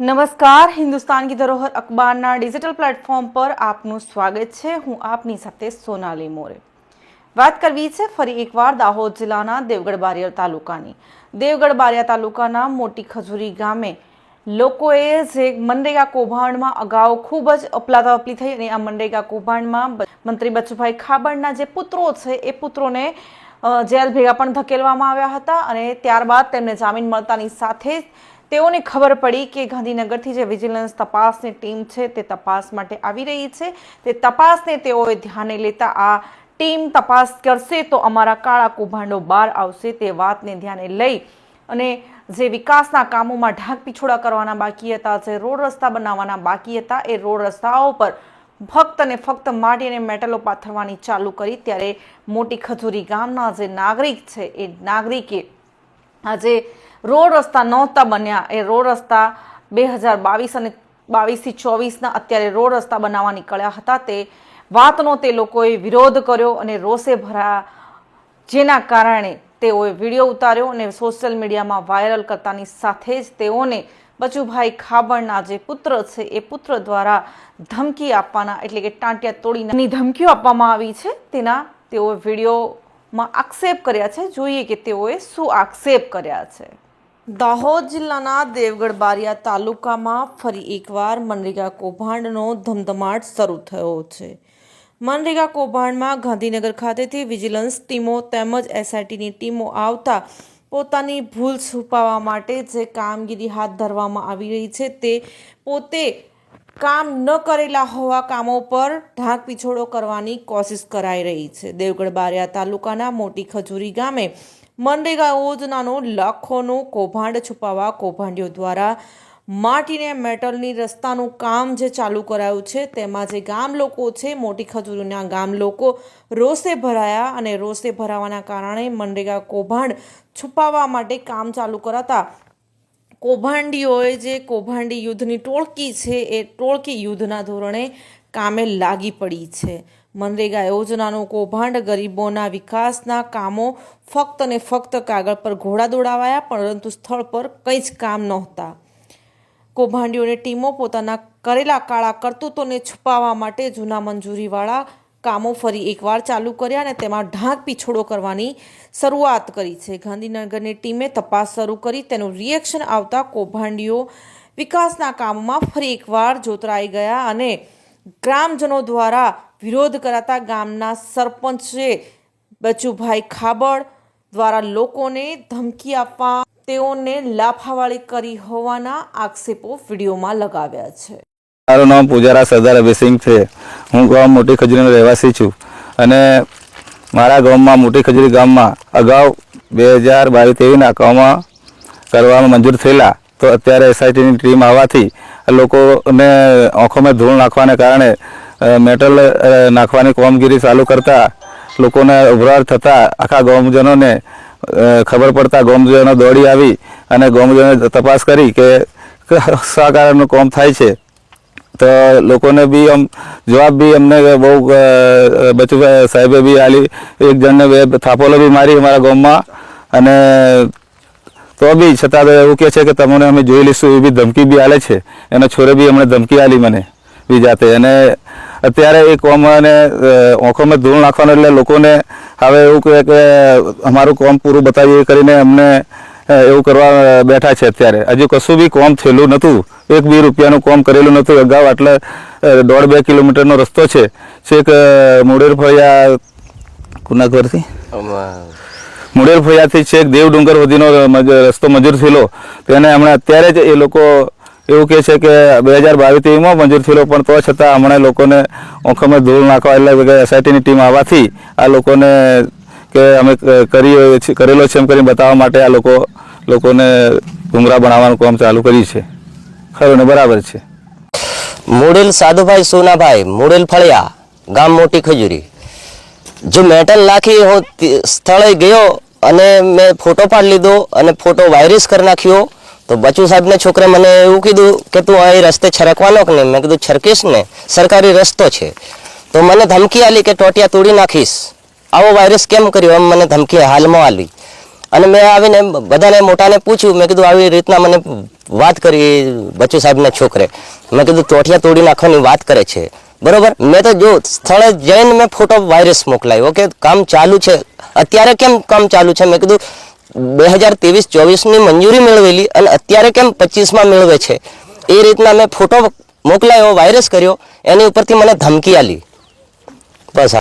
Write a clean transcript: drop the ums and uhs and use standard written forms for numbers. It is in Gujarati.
નમસ્કાર, હિન્દુસ્તાન કી ધરોહર અખબારના ડિજિટલ પ્લેટફોર્મ પર આપનું સ્વાગત છે। હું આપની સાથે સોનાલી મોરે। વાત કરવી છે ફરી એકવાર દાહોદ જિલ્લાના દેવગઢ બારિયા તાલુકાની। દેવગઢ બારિયા તાલુકાના મોટી ખજૂરી ગામે લોકોએ જે મનરેગા કૌભાંડમાં અગાઉ ખૂબ જ અફલાતફલી થઈ અને આ મનરેગા કૌભાંડમાં મંત્રી બચુભાઈ ખાબડના જે પુત્રો છે એ પુત્રોને જેલ ભેગા પણ ધકેલવામાં આવ્યા હતા અને ત્યારબાદ તેમને જામીન મળતાની સાથે જ તેઓને ખબર પડી કે ગાંધીનગરથી જે વિજિલન્સ તપાસની ટીમ છે તે તપાસ માટે આવી રહી છે। તે તપાસને તેઓએ ધ્યાને લેતા આ ટીમ તપાસ કરશે તો અમારા કાળા કૌભાંડો બહાર આવશે તે વાતને ધ્યાને લઈ અને જે વિકાસના કામોમાં ઢાંક પીછોડા કરવાના બાકી હતા, જે રોડ રસ્તા બનાવવાના બાકી હતા, એ રોડ રસ્તાઓ પર ફક્ત અને ફક્ત માટી અને મેટલો પાથરવાની ચાલુ કરી। ત્યારે મોટી ખજૂરી ગામના જે નાગરિક છે એ નાગરિકે આજે રોડ રસ્તા નહોતા બન્યા, એ રોડ રસ્તા 2022 અને 22-24ના અત્યારે રોડ રસ્તા બનાવવા નીકળ્યા હતા। તે વાતનો તે લોકોએ વિરોધ કર્યો અને રોષે ભરાયા, જેના કારણે તેઓએ વિડીયો ઉતાર્યો અને સોશિયલ મીડિયામાં વાયરલ કરતાની સાથે જ તેઓને બચુભાઈ ખાબડના જે પુત્ર છે એ પુત્ર દ્વારા ધમકી આપવાના એટલે કે ટાંટિયા તોડીની ધમકીઓ આપવામાં આવી છે, તેના તેઓએ વિડીયોમાં આક્ષેપ કર્યા છે। જોઈએ કે તેઓએ શું આક્ષેપ કર્યા છે। દાહોદ જિલ્લાના દેવગઢ બારિયા તાલુકામાં ફરી એકવાર મનરેગા કૌભાંડનો ધમધમાટ શરૂ થયો છે। મનરેગા કૌભાંડમાં ગાંધીનગર ખાતેથી વિજિલન્સ ટીમો તેમજ એસઆઈટીની ટીમો આવતા પોતાની ભૂલ છુપાવવા માટે જે કામગીરી હાથ ધરવામાં આવી રહી છે તે પોતે કામ ન કરેલા હોવા કામો પર ઢાંક પીછોડો કરવાની કોશિશ કરાઈ રહી છે। દેવગઢ બારિયા તાલુકાના મોટી ખજૂરી ગામે મનરેગા યોજનાનું લાખોનું કૌભાંડ છુપાવવા કૌભાંડીઓ દ્વારા માટીને મેટલની રસ્તાનું કામ જે ચાલુ કરાયું છે તેમાં જે ગામ લોકો છે મોટી ખજૂરીના ગામ લોકો રોષે ભરાયા અને રોષે ભરાવાના કારણે મનરેગા કૌભાંડ છુપાવવા માટે કામ ચાલુ કરાતા કૌભાંડીઓએ જે કૌભાંડી યુદ્ધની ટોળકી છે એ ટોળકી યુદ્ધના ધોરણે કામે લાગી પડી છે। મનરેગા યોજનાનું કૌભાંડ ગરીબોના વિકાસના કામો ફક્ત ને ફક્ત કાગળ પર ઘોડા દોડાવાયા, પરંતુ સ્થળ પર કંઈ જ કામ નહોતા। કૌભાંડીઓની ટીમો પોતાના કરેલા કાળા કરતૂતોને છુપાવવા માટે જૂના મંજૂરીવાળા કામો ફરી એકવાર ચાલુ કર્યા અને તેમાં ઢાંક પીછોડો કરવાની શરૂઆત કરી છે। ગાંધીનગરની ટીમે તપાસ શરૂ કરી, તેનું રિએક્શન આવતા કૌભાંડીઓ વિકાસના કામોમાં ફરી એકવાર જોતરાઈ ગયા અને ગ્રામજનો દ્વારા વિરોધ કરાતા ગામના સરપંચે બચુભાઈ ખાબડ દ્વારા લોકોને ધમકી આપવા તેઓને લાફાવાળી કરી હોવાના આક્ષેપો વિડીયોમાં લગાવ્યા છે। મારું નામ પૂજારા સરદાર અભયસિંહ છે। હું ગામ મોટી ખજૂરીનો રહેવાસી છું અને મારા ગામમાં મોટી ખજૂરી ગામમાં અગાઉ 2022-23ના કામમાં કરવામાં મંજૂર થયેલા, તો અત્યારે એસઆઈટીની ટીમ આવવાથી લોકોને આંખોમાં ધૂળ નાખવાને કારણે મેટલ નાખવાની કામગીરી ચાલુ કરતા લોકોને ઉભરાટ થતા આખા ગામજનોને ખબર પડતા ગામજનો દોડી આવી અને ગામજનોએ તપાસ કરી કે શા કારણનું કામ થાય છે। તો લોકોને બી જવાબ બી અમને બહુ બચુભાઈ સાહેબે બી આલી, એક જણને 2 થાપોલો બી મારી અમારા ગામમાં અને તો બી છતાં એવું કહે છે કે તમને અમે જોઈ લઈશું એવી ધમકી બી આલે છે। એના છોરે બી અમને ધમકી આલી મને બી જાતે અને અત્યારે એ કોમ અને આંખોમાં ધૂળ નાખવાનું એટલે લોકોને હવે એવું કહે કે અમારું કામ પૂરું બતાવીએ કરીને અમને એવું કરવા બેઠા છે। અત્યારે હજુ કશું બી કામ થયેલું નહોતું, 1 રૂપિયાનું કામ કરેલું નહોતું। અગાઉ એટલે 1.5-2 કિલોમીટરનો રસ્તો છે, છેક મુડેર ફળિયા કુના ઘરથી મુડેર ફળિયાથી છેક દેવ ડુંગર સુધીનો રસ્તો મંજૂર થયેલો, તેને હમણાં અત્યારે જ એ લોકો એવું કહે છે કે 2022-23માં મંજૂર થયેલો, પણ તો છતાં હમણાં લોકોને આંખોમાં ધૂળ નાખવા એટલે એસઆઈટીની ટીમ આવવાથી આ લોકોને કે અમે કરેલો છે એમ કરીને બતાવવા માટે આ લોકોને ગુમરાહ બનાવવાનું કામ ચાલુ કર્યું છે। ખરું ને બરાબર છે। મુડેલ સાધુભાઈ સોનાભાઈ, મુડેલ ફળિયા, ગામ મોટી ખજૂરી। જો મેટલ નાખી હું સ્થળે ગયો અને મેં ફોટો પાડી લીધો અને ફોટો વાયરસ કરી નાખ્યો, તો બચુ સાહેબને છોકરે મને એવું કીધું કે તું આ રસ્તે છરકવાનો કે નહીં? મેં કીધું છરકીશ ને, સરકારી રસ્તો છે। તો મને ધમકી આલી કે ટોટિયા તોડી નાખીશ, આવો વાયરસ કેમ કર્યો એમ મને ધમકી હાલમાં આલી। અને મેં આવીને બધાને મોટાને પૂછ્યું, મેં કીધું આવી રીતના મને વાત કરી બચ્ચુ સાહેબના છોકરે. મેં કીધું ચોટિયા તોડી નાખવાની વાત કરે છે, બરોબર. મેં તો જો સ્થળે જઈને મેં ફોટો વાયરસ મોકલાયો કે કામ ચાલુ છે. અત્યારે કેમ કામ ચાલુ છે? મેં કીધું 2023-24ની મંજૂરી મેળવેલી અને અત્યારે કેમ 25માં મેળવે છે? એ રીતના મેં ફોટો મોકલાયો, વાયરસ કર્યો, એની ઉપરથી મને ધમકી આલી. બસ.